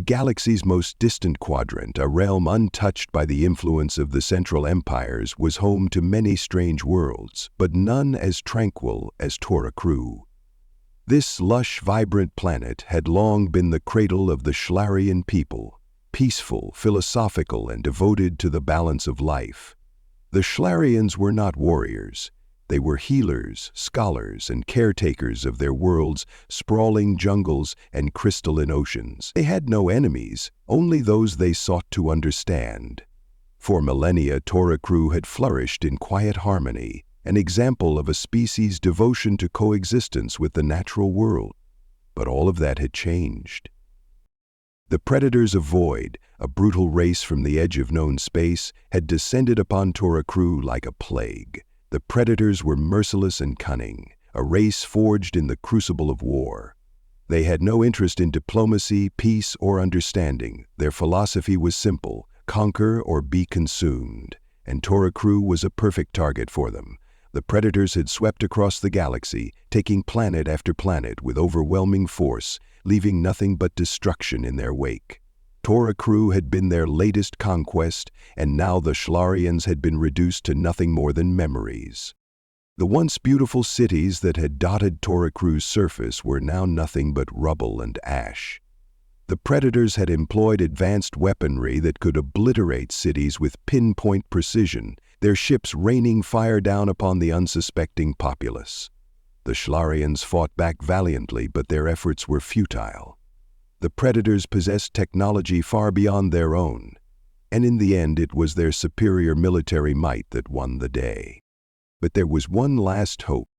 galaxy's most distant quadrant, a realm untouched by the influence of the Central Empires, was home to many strange worlds, but none as tranquil as Torakru. This lush, vibrant planet had long been the cradle of the Schlarian people, peaceful, philosophical, and devoted to the balance of life. The Schlarians were not warriors. They were healers, scholars, and caretakers of their world's sprawling jungles and crystalline oceans. They had no enemies, only those they sought to understand. For millennia, Torakru had flourished in quiet harmony, an example of a species' devotion to coexistence with the natural world. But all of that had changed. The predators of Void, a brutal race from the edge of known space, had descended upon Torakru like a plague. The predators were merciless and cunning, a race forged in the crucible of war. They had no interest in diplomacy, peace, or understanding. Their philosophy was simple: conquer or be consumed. And Torakru was a perfect target for them. The predators had swept across the galaxy, taking planet after planet with overwhelming force, leaving nothing but destruction in their wake. Torakru had been their latest conquest, and now the Schlarians had been reduced to nothing more than memories. The once beautiful cities that had dotted Torakru's surface were now nothing but rubble and ash. The predators had employed advanced weaponry that could obliterate cities with pinpoint precision, their ships raining fire down upon the unsuspecting populace. The Schlarians fought back valiantly, but their efforts were futile. The predators possessed technology far beyond their own, and in the end it was their superior military might that won the day. But there was one last hope.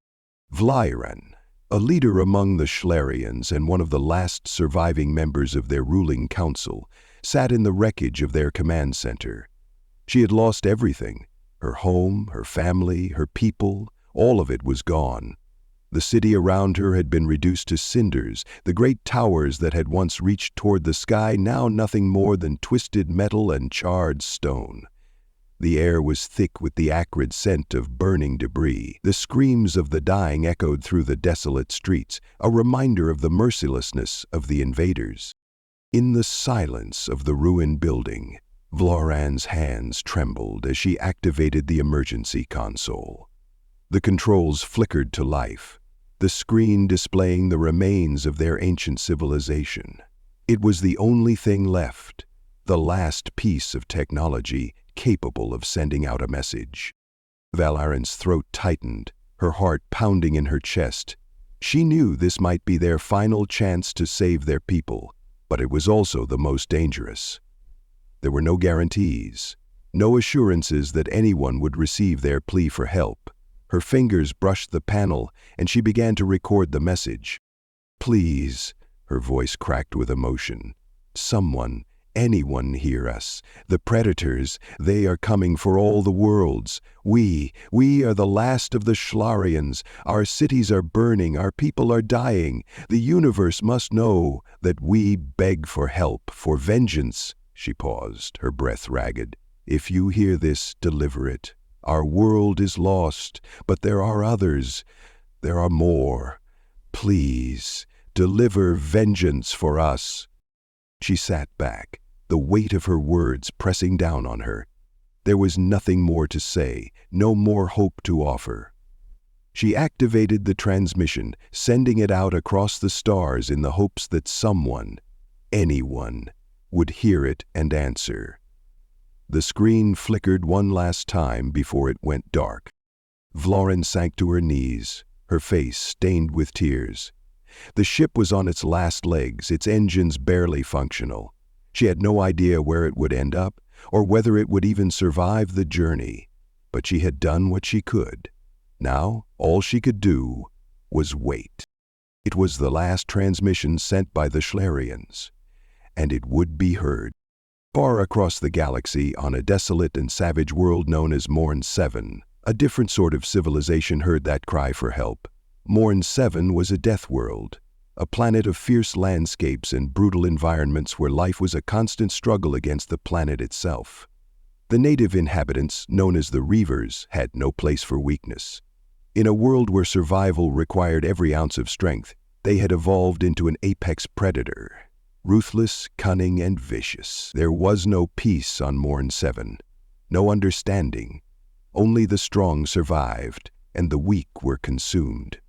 Vlairan, a leader among the Schlarians and one of the last surviving members of their ruling council, sat in the wreckage of their command center. She had lost everything: her home, her family, her people. All of it was gone. The city around her had been reduced to cinders, the great towers that had once reached toward the sky now nothing more than twisted metal and charred stone. The air was thick with the acrid scent of burning debris. The screams of the dying echoed through the desolate streets, a reminder of the mercilessness of the invaders. In the silence of the ruined building, Vlaran's hands trembled as she activated the emergency console. The controls flickered to life, the screen displaying the remains of their ancient civilization. It was the only thing left, the last piece of technology capable of sending out a message. Valaran's throat tightened, her heart pounding in her chest. She knew this might be their final chance to save their people, but it was also the most dangerous. There were no guarantees, no assurances that anyone would receive their plea for help. Her fingers brushed the panel, and she began to record the message. "Please," her voice cracked with emotion. "Someone, anyone hear us. The predators, they are coming for all the worlds. We are the last of the Schlarians. Our cities are burning, our people are dying. The universe must know that we beg for help, for vengeance." She paused, her breath ragged. "If you hear this, deliver it. Our world is lost, but there are others. There are more. Please, deliver vengeance for us." She sat back, the weight of her words pressing down on her. There was nothing more to say, no more hope to offer. She activated the transmission, sending it out across the stars in the hopes that someone, anyone, would hear it and answer. The screen flickered one last time before it went dark. Vlaran sank to her knees, her face stained with tears. The ship was on its last legs, its engines barely functional. She had no idea where it would end up, or whether it would even survive the journey. But she had done what she could. Now, all she could do was wait. It was the last transmission sent by the Schlarians, and it would be heard. Far across the galaxy, on a desolate and savage world known as Morn 7, a different sort of civilization heard that cry for help. Morn 7 was a death world, a planet of fierce landscapes and brutal environments where life was a constant struggle against the planet itself. The native inhabitants, known as the Reavers, had no place for weakness. In a world where survival required every ounce of strength, they had evolved into an apex predator. Ruthless, cunning, and vicious. There was no peace on Morn 7. No understanding. Only the strong survived, and the weak were consumed.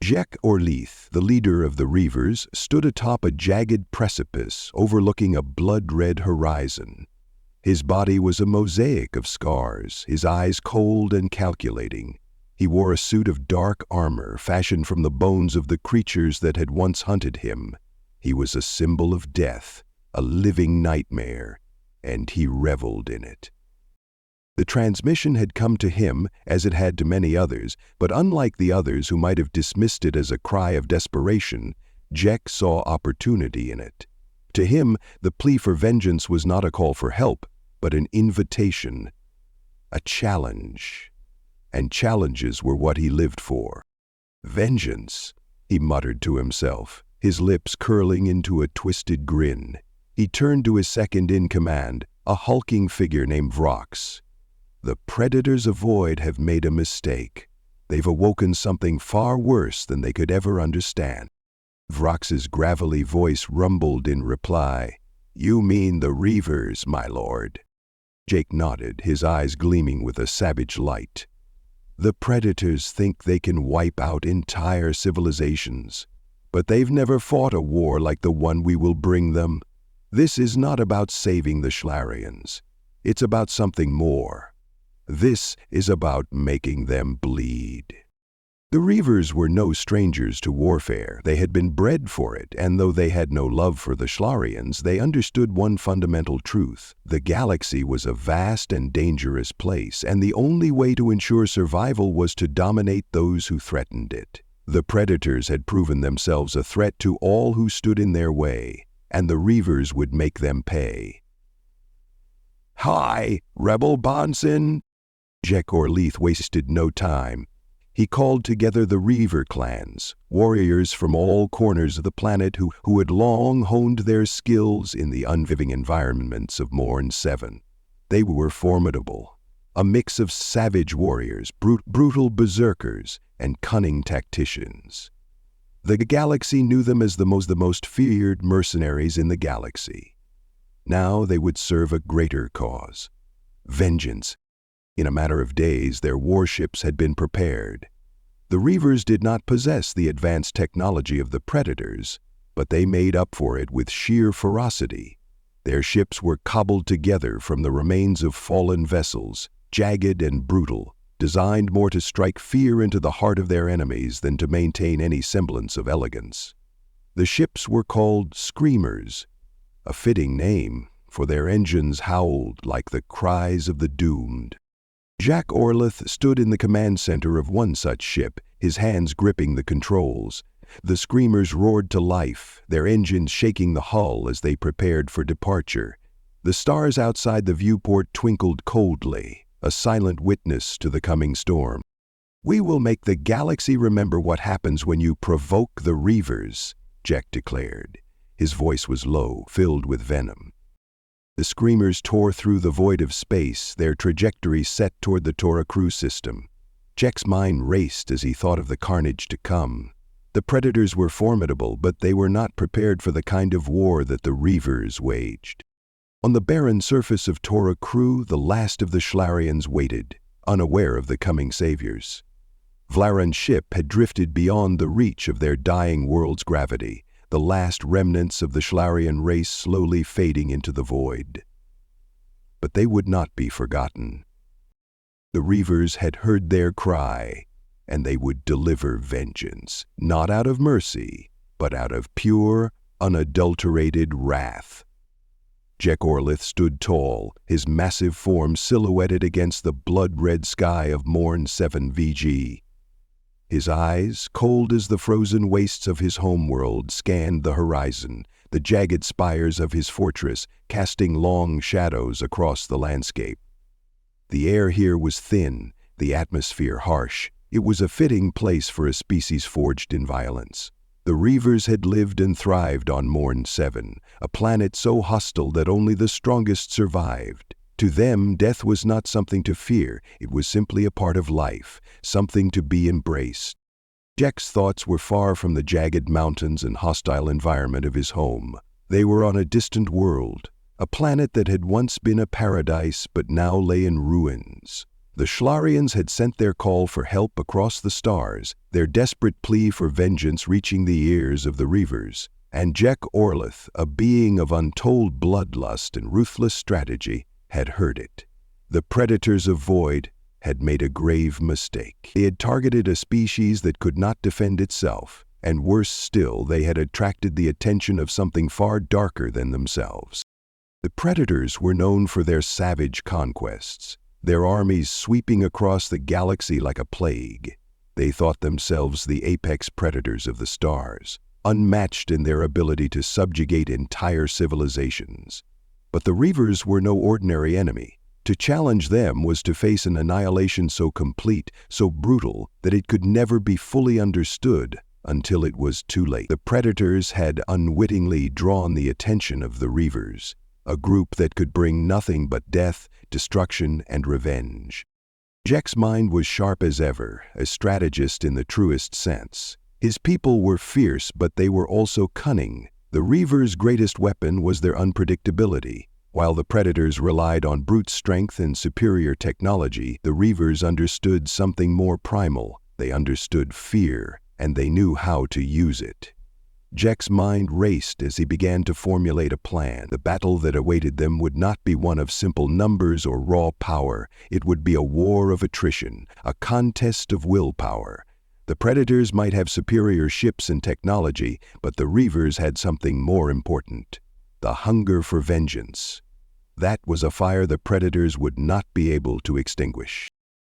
Jek Orleith, the leader of the Reavers, stood atop a jagged precipice overlooking a blood-red horizon. His body was a mosaic of scars, his eyes cold and calculating. He wore a suit of dark armor fashioned from the bones of the creatures that had once hunted him. He was a symbol of death, a living nightmare, and he reveled in it. The transmission had come to him, as it had to many others, but unlike the others who might have dismissed it as a cry of desperation, Jek saw opportunity in it. To him, the plea for vengeance was not a call for help, but an invitation, a challenge. And challenges were what he lived for. Vengeance, he muttered to himself, his lips curling into a twisted grin. He turned to his second-in-command, a hulking figure named Vrox. The predators of Void have made a mistake. They've awoken something far worse than they could ever understand. Vrox's gravelly voice rumbled in reply. You mean the Reavers, my lord. Jake nodded, his eyes gleaming with a savage light. The predators think they can wipe out entire civilizations, but they've never fought a war like the one we will bring them. This is not about saving the Schlarians. It's about something more. This is about making them bleed. The Reavers were no strangers to warfare. They had been bred for it, and though they had no love for the Schlarians, they understood one fundamental truth. The galaxy was a vast and dangerous place, and the only way to ensure survival was to dominate those who threatened it. The predators had proven themselves a threat to all who stood in their way, and the Reavers would make them pay. Hi, Rebel Bonson! Jek Orleith wasted no time. He called together the Reaver clans, warriors from all corners of the planet who had long honed their skills in the unviving environments of Morn 7. They were formidable, a mix of savage warriors, brutal berserkers, and cunning tacticians. The galaxy knew them as the most feared mercenaries in the galaxy. Now they would serve a greater cause: vengeance. In a matter of days, their warships had been prepared. The Reavers did not possess the advanced technology of the Predators, but they made up for it with sheer ferocity. Their ships were cobbled together from the remains of fallen vessels, jagged and brutal, designed more to strike fear into the heart of their enemies than to maintain any semblance of elegance. The ships were called Screamers, a fitting name, for their engines howled like the cries of the doomed. Jek Orleith stood in the command center of one such ship, his hands gripping the controls. The Screamers roared to life, their engines shaking the hull as they prepared for departure. The stars outside the viewport twinkled coldly, a silent witness to the coming storm. We will make the galaxy remember what happens when you provoke the Reavers, Jek declared. His voice was low, filled with venom. The Screamers tore through the void of space, their trajectory set toward the Tora crew system. Jek's mind raced as he thought of the carnage to come. The Predators were formidable, but they were not prepared for the kind of war that the Reavers waged. On the barren surface of Tora crew, the last of the Schlarians waited, unaware of the coming saviors. Vlaran's ship had drifted beyond the reach of their dying world's gravity, the last remnants of the Schlarian race slowly fading into the void. But they would not be forgotten. The Reavers had heard their cry, and they would deliver vengeance, not out of mercy, but out of pure, unadulterated wrath. Jek Orleith stood tall, his massive form silhouetted against the blood-red sky of Morn 7 VG. His eyes, cold as the frozen wastes of his homeworld, scanned the horizon, the jagged spires of his fortress casting long shadows across the landscape. The air here was thin, the atmosphere harsh. It was a fitting place for a species forged in violence. The Reavers had lived and thrived on Morn 7, a planet so hostile that only the strongest survived. To them, death was not something to fear, it was simply a part of life, something to be embraced. Jack's thoughts were far from the jagged mountains and hostile environment of his home. They were on a distant world, a planet that had once been a paradise but now lay in ruins. The Schlarians had sent their call for help across the stars, their desperate plea for vengeance reaching the ears of the Reavers. And Jack Orlith, a being of untold bloodlust and ruthless strategy, had heard it. The predators of Void had made a grave mistake. They had targeted a species that could not defend itself, and worse still, they had attracted the attention of something far darker than themselves. The predators were known for their savage conquests, their armies sweeping across the galaxy like a plague. They thought themselves the apex predators of the stars, unmatched in their ability to subjugate entire civilizations. But the Reavers were no ordinary enemy. To challenge them was to face an annihilation so complete, so brutal, that it could never be fully understood until it was too late. The predators had unwittingly drawn the attention of the Reavers, a group that could bring nothing but death, destruction, and revenge. Jack's mind was sharp as ever, a strategist in the truest sense. His people were fierce, but they were also cunning. The Reavers' greatest weapon was their unpredictability. While the predators relied on brute strength and superior technology, the Reavers understood something more primal. They understood fear, and they knew how to use it. Jack's mind raced as he began to formulate a plan. The battle that awaited them would not be one of simple numbers or raw power. It would be a war of attrition, a contest of willpower. The predators might have superior ships and technology, but the Reavers had something more important: the hunger for vengeance. That was a fire the predators would not be able to extinguish.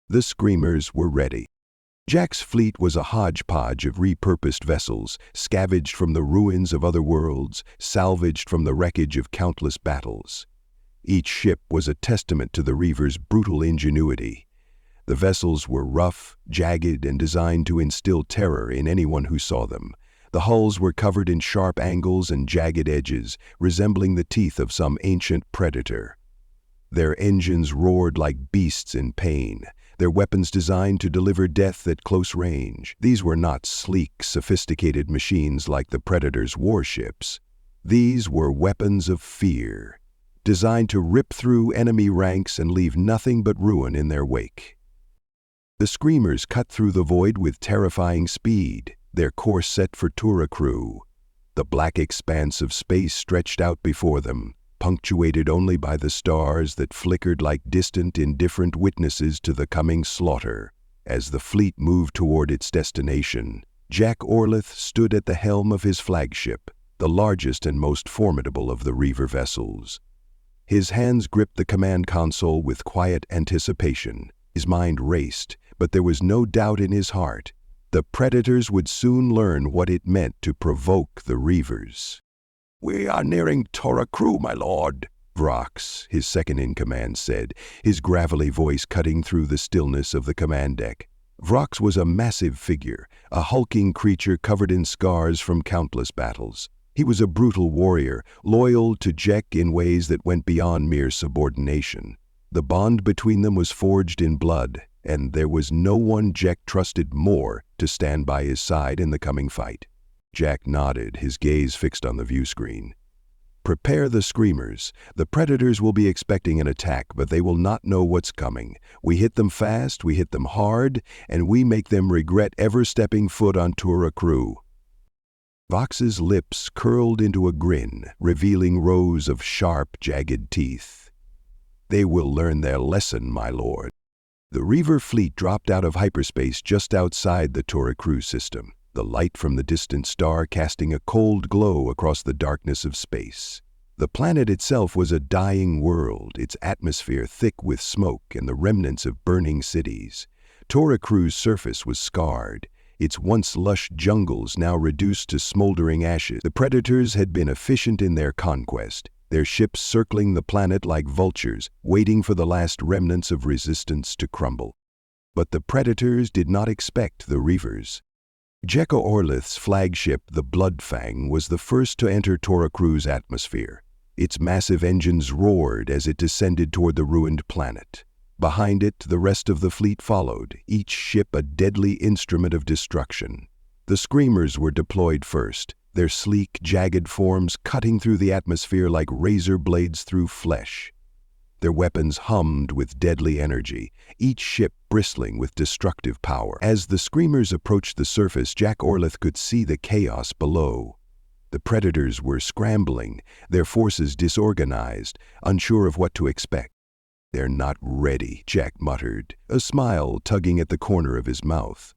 The Screamers were ready. Jack's fleet was a hodgepodge of repurposed vessels, scavenged from the ruins of other worlds, salvaged from the wreckage of countless battles. Each ship was a testament to the Reavers' brutal ingenuity. The vessels were rough, jagged, and designed to instill terror in anyone who saw them. The hulls were covered in sharp angles and jagged edges, resembling the teeth of some ancient predator. Their engines roared like beasts in pain, their weapons designed to deliver death at close range. These were not sleek, sophisticated machines like the Predator's warships. These were weapons of fear, designed to rip through enemy ranks and leave nothing but ruin in their wake. The Screamers cut through the void with terrifying speed, their course set for Turakru. The black expanse of space stretched out before them, punctuated only by the stars that flickered like distant, indifferent witnesses to the coming slaughter. As the fleet moved toward its destination, Jack Orlith stood at the helm of his flagship, the largest and most formidable of the Reaver vessels. His hands gripped the command console with quiet anticipation. His mind raced, but there was no doubt in his heart. The Predators would soon learn what it meant to provoke the Reavers. "We are nearing Turakru, my lord," Vrox, his second-in-command, said, his gravelly voice cutting through the stillness of the command deck. Vrox was a massive figure, a hulking creature covered in scars from countless battles. He was a brutal warrior, loyal to Jack in ways that went beyond mere subordination. The bond between them was forged in blood, and there was no one Jack trusted more to stand by his side in the coming fight. Jack nodded, his gaze fixed on the view screen. "Prepare the Screamers. The Predators will be expecting an attack, but they will not know what's coming. We hit them fast, we hit them hard, and we make them regret ever stepping foot on Turakru." Vox's lips curled into a grin, revealing rows of sharp, jagged teeth. "They will learn their lesson, my lord." The Reaver fleet dropped out of hyperspace just outside the Turakru system, the light from the distant star casting a cold glow across the darkness of space. The planet itself was a dying world, its atmosphere thick with smoke and the remnants of burning cities. Turakru's surface was scarred, its once lush jungles now reduced to smoldering ashes. The Predators had been efficient in their conquest, their ships circling the planet like vultures, waiting for the last remnants of resistance to crumble. But the Predators did not expect the Reavers. Jack Orlith's flagship, the Bloodfang, was the first to enter Turakru's atmosphere. Its massive engines roared as it descended toward the ruined planet. Behind it, the rest of the fleet followed, each ship a deadly instrument of destruction. The Screamers were deployed first, their sleek, jagged forms cutting through the atmosphere like razor blades through flesh. Their weapons hummed with deadly energy, each ship bristling with destructive power. As the Screamers approached the surface, Jack Orlith could see the chaos below. The Predators were scrambling, their forces disorganized, unsure of what to expect. "They're not ready," Jack muttered, a smile tugging at the corner of his mouth.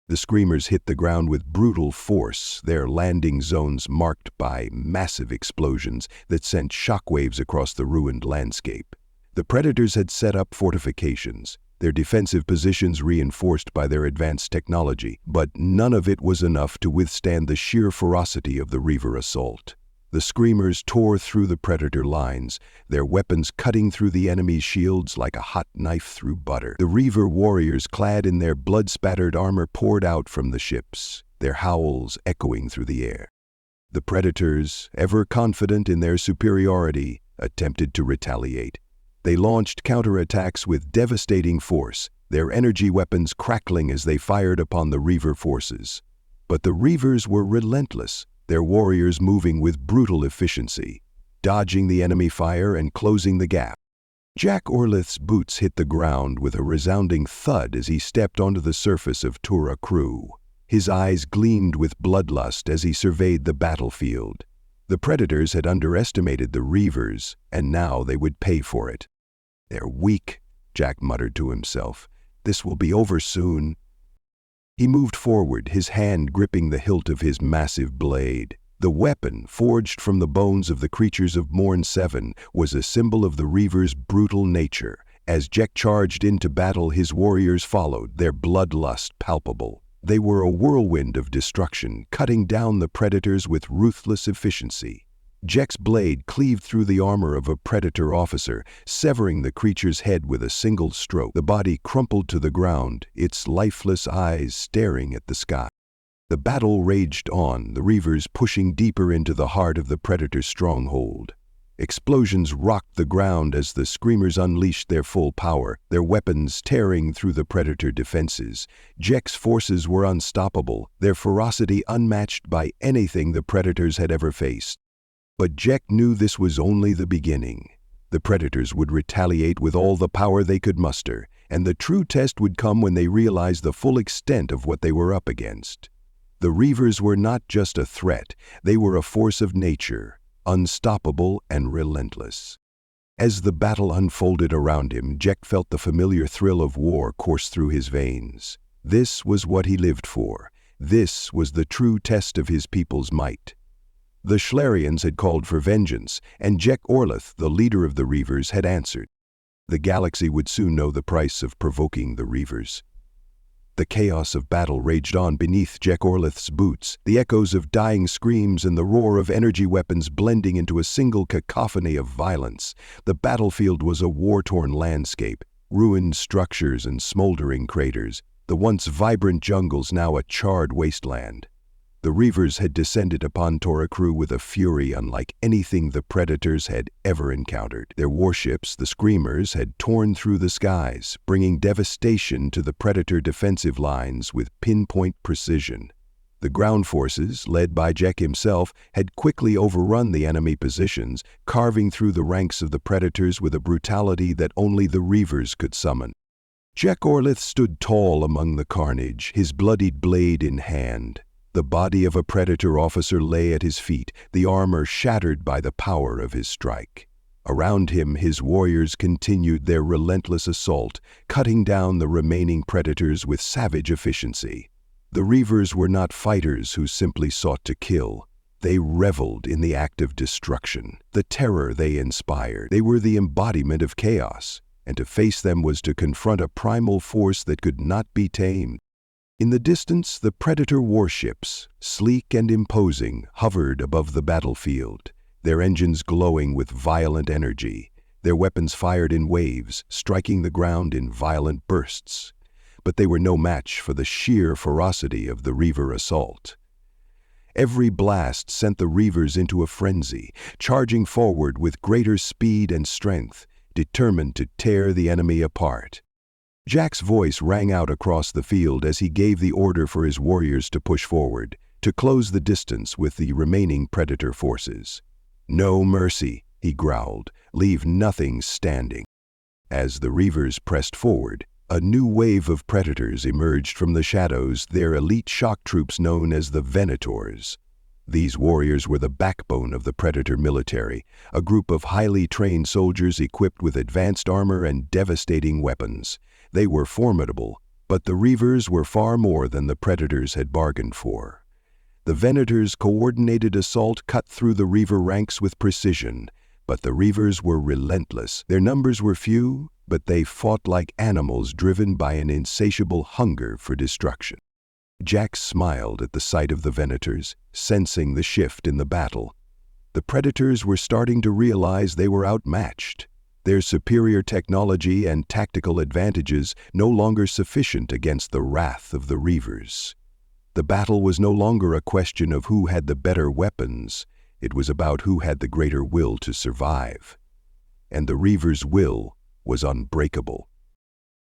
The Screamers hit the ground with brutal force, their landing zones marked by massive explosions that sent shockwaves across the ruined landscape. The Predators had set up fortifications, their defensive positions reinforced by their advanced technology, but none of it was enough to withstand the sheer ferocity of the Reaver assault. The Screamers tore through the Predator lines, their weapons cutting through the enemy's shields like a hot knife through butter. The Reaver warriors, clad in their blood-spattered armor, poured out from the ships, their howls echoing through the air. The Predators, ever confident in their superiority, attempted to retaliate. They launched counterattacks with devastating force, their energy weapons crackling as they fired upon the Reaver forces. But the Reavers were relentless, their warriors moving with brutal efficiency, dodging the enemy fire and closing the gap. Jack Orlith's boots hit the ground with a resounding thud as he stepped onto the surface of Tura Crew. His eyes gleamed with bloodlust as he surveyed the battlefield. The Predators had underestimated the Reavers, and now they would pay for it. "They're weak," Jack muttered to himself. "This will be over soon." He moved forward, his hand gripping the hilt of his massive blade. The weapon, forged from the bones of the creatures of Morn 7, was a symbol of the Reaver's brutal nature. As Jack charged into battle, his warriors followed, their bloodlust palpable. They were a whirlwind of destruction, cutting down the Predators with ruthless efficiency. Jack's blade cleaved through the armor of a Predator officer, severing the creature's head with a single stroke. The body crumpled to the ground, its lifeless eyes staring at the sky. The battle raged on, the Reavers pushing deeper into the heart of the Predator's stronghold. Explosions rocked the ground as the Screamers unleashed their full power, their weapons tearing through the Predator defenses. Jack's forces were unstoppable, their ferocity unmatched by anything the Predators had ever faced. But Jack knew this was only the beginning. The Predators would retaliate with all the power they could muster, and the true test would come when they realized the full extent of what they were up against. The Reavers were not just a threat, they were a force of nature, unstoppable and relentless. As the battle unfolded around him, Jack felt the familiar thrill of war course through his veins. This was what he lived for. This was the true test of his people's might. The Schlarians had called for vengeance, and Jack Orlith, the leader of the Reavers, had answered. The galaxy would soon know the price of provoking the Reavers. The chaos of battle raged on beneath Jack Orlith's boots, the echoes of dying screams and the roar of energy weapons blending into a single cacophony of violence. The battlefield was a war-torn landscape, ruined structures and smoldering craters, the once vibrant jungles now a charred wasteland. The Reavers had descended upon Tura Crew with a fury unlike anything the Predators had ever encountered. Their warships, the Screamers, had torn through the skies, bringing devastation to the Predator defensive lines with pinpoint precision. The ground forces, led by Jack himself, had quickly overrun the enemy positions, carving through the ranks of the Predators with a brutality that only the Reavers could summon. Jack Orlith stood tall among the carnage, his bloodied blade in hand. The body of a Predator officer lay at his feet, the armor shattered by the power of his strike. Around him, his warriors continued their relentless assault, cutting down the remaining Predators with savage efficiency. The Reavers were not fighters who simply sought to kill. They reveled in the act of destruction, the terror they inspired. They were the embodiment of chaos, and to face them was to confront a primal force that could not be tamed. In the distance, the Predator warships, sleek and imposing, hovered above the battlefield, their engines glowing with violent energy, their weapons fired in waves, striking the ground in violent bursts. But they were no match for the sheer ferocity of the Reaver assault. Every blast sent the Reavers into a frenzy, charging forward with greater speed and strength. determined to tear the enemy apart. Jack's voice rang out across the field as he gave the order for his warriors to push forward, to close the distance with the remaining Predator forces. "No mercy," he growled. "Leave nothing standing." As the Reavers pressed forward, a new wave of Predators emerged from the shadows, their elite shock troops known as the Invaders. These warriors were the backbone of the Predator military, a group of highly trained soldiers equipped with advanced armor and devastating weapons. They were formidable, but the Reavers were far more than the Predators had bargained for. The Invaders' coordinated assault cut through the Reaver ranks with precision, but the Reavers were relentless. Their numbers were few, but they fought like animals driven by an insatiable hunger for destruction. Jack smiled at the sight of the Invaders, sensing the shift in the battle. The Predators were starting to realize they were outmatched. Their superior technology and tactical advantages no longer sufficient against the wrath of the Reavers. The battle was no longer a question of who had the better weapons. It was about who had the greater will to survive. And the Reavers' will was unbreakable.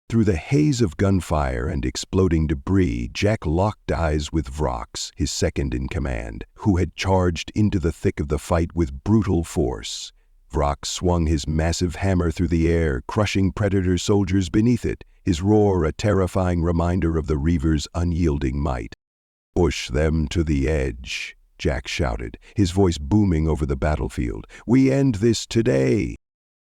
Through the haze of gunfire and exploding debris, Jack locked eyes with Vrox, his second in command, who had charged into the thick of the fight with brutal force. Vrox swung his massive hammer through the air, crushing Predator soldiers beneath it, his roar a terrifying reminder of the Reavers' unyielding might. "Push them to the edge," Jack shouted, his voice booming over the battlefield. "We end this today."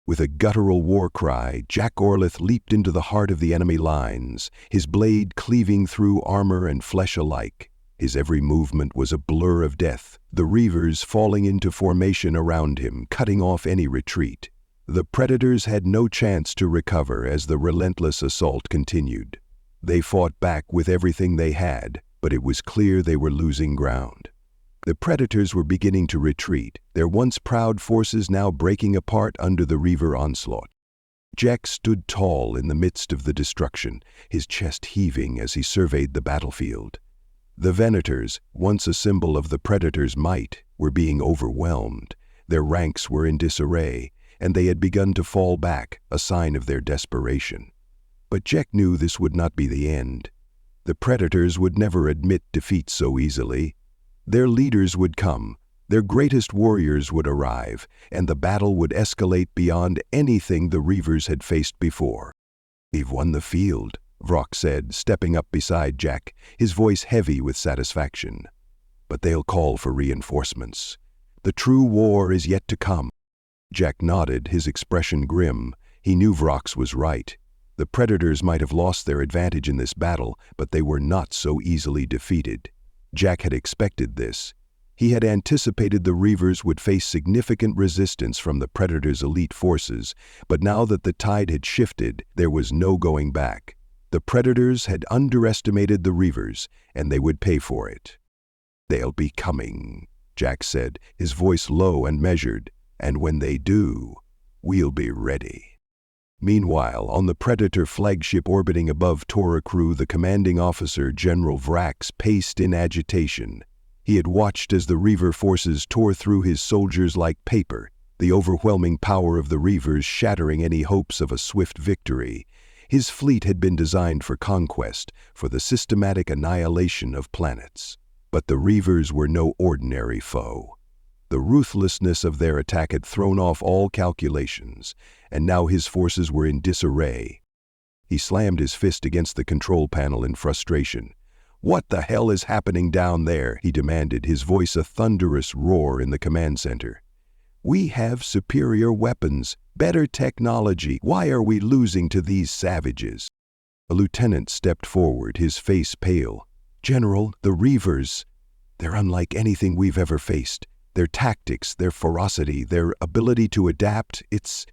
With a guttural war cry, Jack Orlith leaped into the heart of the enemy lines, his blade cleaving through armor and flesh alike. His every movement was a blur of death, the Reavers falling into formation around him, cutting off any retreat. The Predators had no chance to recover as the relentless assault continued. They fought back with everything they had, but it was clear they were losing ground. The Predators were beginning to retreat, their once proud forces now breaking apart under the Reaver onslaught. Jack stood tall in the midst of the destruction, his chest heaving as he surveyed the battlefield. The Invaders, once a symbol of the Predators' might, were being overwhelmed. Their ranks were in disarray, and they had begun to fall back, a sign of their desperation. But Jack knew this would not be the end. The Predators would never admit defeat so easily. Their leaders would come, their greatest warriors would arrive, and the battle would escalate beyond anything the Reavers had faced before. "We've won the field," Vrox said, stepping up beside Jack, his voice heavy with satisfaction. "But they'll call for reinforcements. The true war is yet to come." Jack nodded, his expression grim. He knew Vrox was right. The Predators might have lost their advantage in this battle, but they were not so easily defeated. Jack had expected this. He had anticipated the Reavers would face significant resistance from the Predators' elite forces, but now that the tide had shifted, there was no going back. The Predators had underestimated the Reavers, and they would pay for it. "They'll be coming," Jack said, his voice low and measured, "and when they do, we'll be ready." Meanwhile, on the Predator flagship orbiting above Toracru, the commanding officer, General Vrax, paced in agitation. He had watched as the Reaver forces tore through his soldiers like paper, the overwhelming power of the Reavers shattering any hopes of a swift victory. His fleet had been designed for conquest, for the systematic annihilation of planets. But the Reavers were no ordinary foe. The ruthlessness of their attack had thrown off all calculations, and now his forces were in disarray. He slammed his fist against the control panel in frustration. "What the hell is happening down there?" he demanded, his voice a thunderous roar in the command center. "We have superior weapons, better technology. Why are we losing to these savages?" A lieutenant stepped forward, his face pale. "General, the Reavers, they're unlike anything we've ever faced. Their tactics, their ferocity, their ability to adapt, it's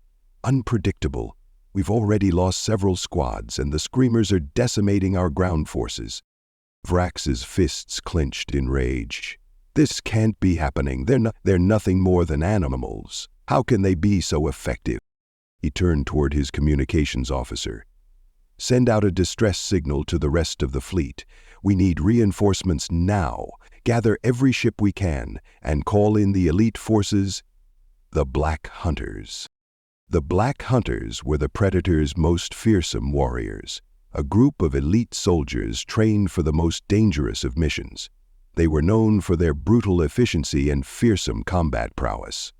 unpredictable. We've already lost several squads, and the Screamers are decimating our ground forces." Vrax's fists clenched in rage. "This can't be happening. They're nothing more than animals. How can they be so effective?" He turned toward his communications officer. "Send out a distress signal to the rest of the fleet. We need reinforcements now. Gather every ship we can and call in the elite forces, the Black Hunters." The Black Hunters were the Predators' most fearsome warriors, a group of elite soldiers trained for the most dangerous of missions. They were known for their brutal efficiency and fearsome combat prowess.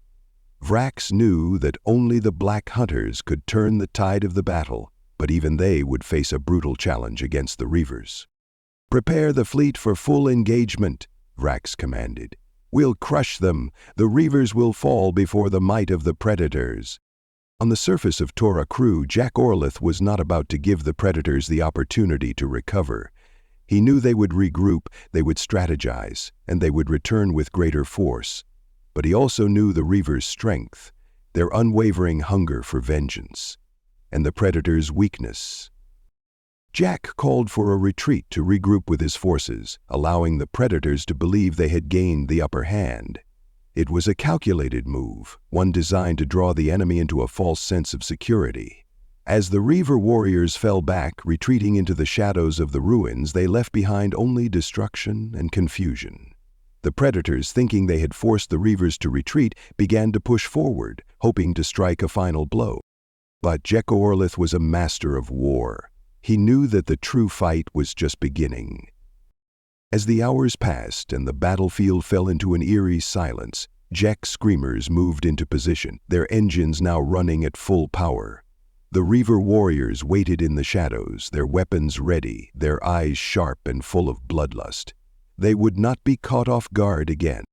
Vrax knew that only the Black Hunters could turn the tide of the battle, but even they would face a brutal challenge against the Reavers. "Prepare the fleet for full engagement," Vrax commanded. "We'll crush them. The Reavers will fall before the might of the Predators." On the surface of Tora Crew, Jack Orlith was not about to give the Predators the opportunity to recover. He knew they would regroup, they would strategize, and they would return with greater force. But he also knew the Reavers' strength, their unwavering hunger for vengeance, and the Predators' weakness. Jack called for a retreat to regroup with his forces, allowing the Predators to believe they had gained the upper hand. It was a calculated move, one designed to draw the enemy into a false sense of security. As the Reaver warriors fell back, retreating into the shadows of the ruins, they left behind only destruction and confusion. The Predators, thinking they had forced the Reavers to retreat, began to push forward, hoping to strike a final blow. But Jack Orlith was a master of war. He knew that the true fight was just beginning. As the hours passed and the battlefield fell into an eerie silence, Jack's screamers moved into position, their engines now running at full power. The Reaver warriors waited in the shadows, their weapons ready, their eyes sharp and full of bloodlust. They would not be caught off guard again.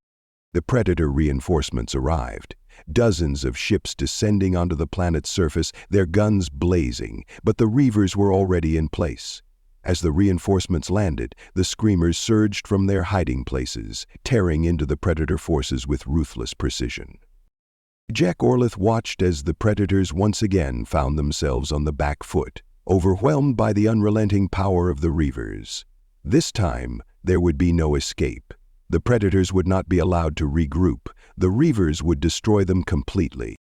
The Predator reinforcements arrived, dozens of ships descending onto the planet's surface, their guns blazing, but the Reavers were already in place. As the reinforcements landed, the screamers surged from their hiding places, tearing into the Predator forces with ruthless precision. Jack Orlith watched as the Predators once again found themselves on the back foot, overwhelmed by the unrelenting power of the Reavers. This time, there would be no escape. The Predators would not be allowed to regroup. The Reavers would destroy them completely.